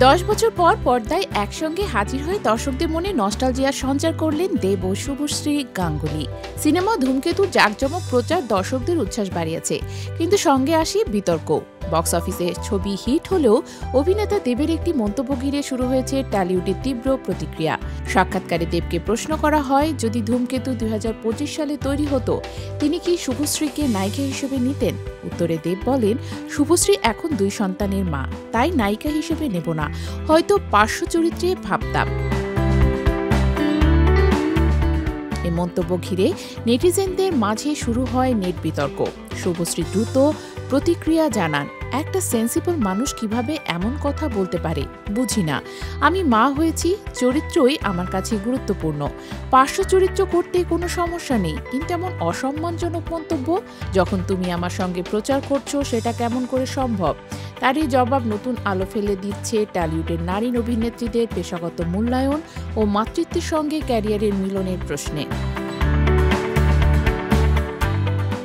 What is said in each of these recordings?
10 বছর পর পর্দায় একসঙ্গে হাজির হয়ে দর্শকদের মনে নস্টালজিয়ার সঞ্চার করলেন দেব ও শুভশ্রী গাঙ্গুলি। সিনেমা ধূমকেতুর জাঁকজমক প্রচার দর্শকদের উচ্ছ্বাস বাড়িয়েছে, কিন্তু সঙ্গে আসে বিতর্ক। বক্স অফিসে ছবি হিট হলেও অভিনেতা দেবের একটি মন্তব্য ঘিরে শুরু হয়েছে টলিউডের তীব্র প্রতিক্রিয়া। সাক্ষাৎকারে দেবকে প্রশ্ন করা হয়, যদি ধূমকেতু 2025 সালে তৈরি হতো, তিনি কি শুভশ্রীকে নায়িকা হিসেবে নিতেন? উত্তরে দেব বলেন, শুভশ্রী এখন 2 সন্তানের মা, তাই নায়িকা হিসেবে নেব না, হয়তো পার্শ্ব চরিত্রে ভাবতাম। এই মন্তব্য ঘিরে নেটিজেনদের মাঝে শুরু হয় নেট বিতর্ক। শুভশ্রী দ্রুত প্রতিক্রিয়া জানান, একটা সেন্সিবল মানুষ কিভাবে এমন কথা বলতে পারে বুঝি না। আমি মা হয়েছি, চরিত্রই আমার কাছে গুরুত্বপূর্ণ। পার্শ্ব চরিত্র করতে কোনো সমস্যা নেই, কিন্তু এমন অসম্মানজনক মন্তব্য যখন তুমি আমার সঙ্গে প্রচার করছো, সেটা কেমন করে সম্ভব? তার এই জবাব নতুন আলো ফেলে দিচ্ছে টলিউডের নারী অভিনেত্রীদের পেশাগত মূল্যায়ন ও মাতৃত্বের সঙ্গে ক্যারিয়ারের মিলনের প্রশ্নে।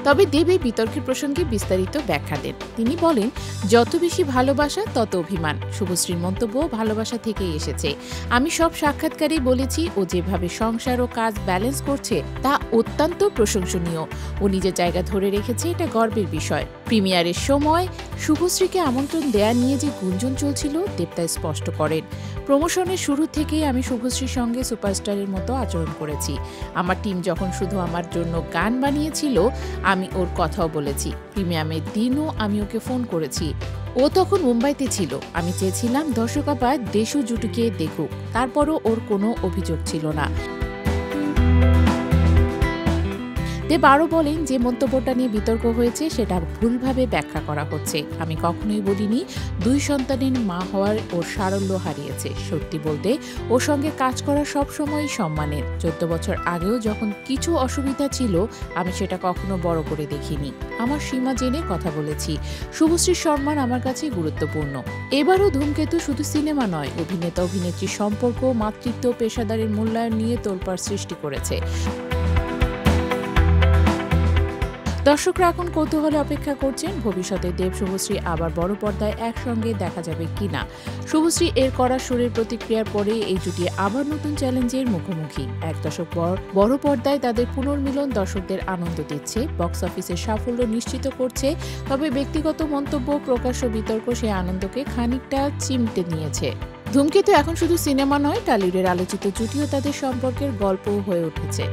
তবে দেব এই বিতর্কের প্রসঙ্গে বিস্তারিত ব্যাখ্যা দেন। তিনি বলেন, যত বেশি ভালোবাসা তত অভিমান। শুভশ্রীর মন্তব্য ভালোবাসা থেকেই এসেছে। আমি সব সাক্ষাৎকারেই বলেছি, ও যেভাবে সংসার ও কাজ ব্যালেন্স করছে তা অত্যন্ত প্রশংসনীয়। ও নিজের জায়গা ধরে রেখেছে, এটা গর্বের বিষয়। প্রিমিয়ারের সময় শুভশ্রীকে আমন্ত্রণ দেয়া নিয়ে যে গুঞ্জন চলছিল, দেব তা স্পষ্ট করেন। প্রমোশনের শুরু থেকেই আমি শুভশ্রীর সঙ্গে সুপারস্টারের মতো আচরণ করেছি। আমার টিম যখন শুধু আমার জন্য গান বানিয়েছিল, আমি ওর কথাও বলেছি। প্রিমিয়ামের দিনও আমি ওকে ফোন করেছি। ও তখন মুম্বাইতে ছিল। আমি চেয়েছিলাম দর্শক আবার দেশু জুটিকে দেখুক, তারপরও ওর কোনো অভিযোগ ছিল না। দেব আরও বলেন, যে মন্তব্যটা নিয়ে বিতর্ক হয়েছে সেটা ভুলভাবে ব্যাখ্যা করা হচ্ছে। আমি কখনোই বলিনি 2 সন্তানের মা হওয়ার ওর সারল্য হারিয়েছে। সত্যি বলতে ওর সঙ্গে কাজ করা সবসময়ই সম্মানের। 14 বছর আগেও যখন কিছু অসুবিধা ছিল, আমি সেটা কখনো বড় করে দেখিনি। আমার সীমা জেনে কথা বলেছি। শুভশ্রীর সম্মান আমার কাছে গুরুত্বপূর্ণ। এবারও ধূমকেতু শুধু সিনেমা নয়, অভিনেতা অভিনেত্রীর সম্পর্ক, মাতৃত্ব, পেশাদারের মূল্যায়ন নিয়ে তোলপাড় সৃষ্টি করেছে। দর্শকরা এখন কৌতূহলে অপেক্ষা করছেন, ভবিষ্যতে দেব শুভশ্রী আবার বড় পর্দায় একসঙ্গে দেখা যাবে কিনা। শুভশ্রী এর কড়া সুরের প্রতিক্রিয়ার পরে এই জুটি আবার নতুন চ্যালেঞ্জের মুখোমুখি। 1 দশক পর বড় পর্দায় তাদের পুনর্মিলন দর্শকদের আনন্দ দিচ্ছে, বক্স অফিসের সাফল্য নিশ্চিত করছে। তবে ব্যক্তিগত মন্তব্য, প্রকাশ্য বিতর্ক সেই আনন্দকে খানিকটা চিমটে নিয়েছে। ধূমকেতু এখন শুধু সিনেমা নয়, টলিউডের আলোচিত জুটিও তাদের সম্পর্কের গল্প হয়ে উঠেছে।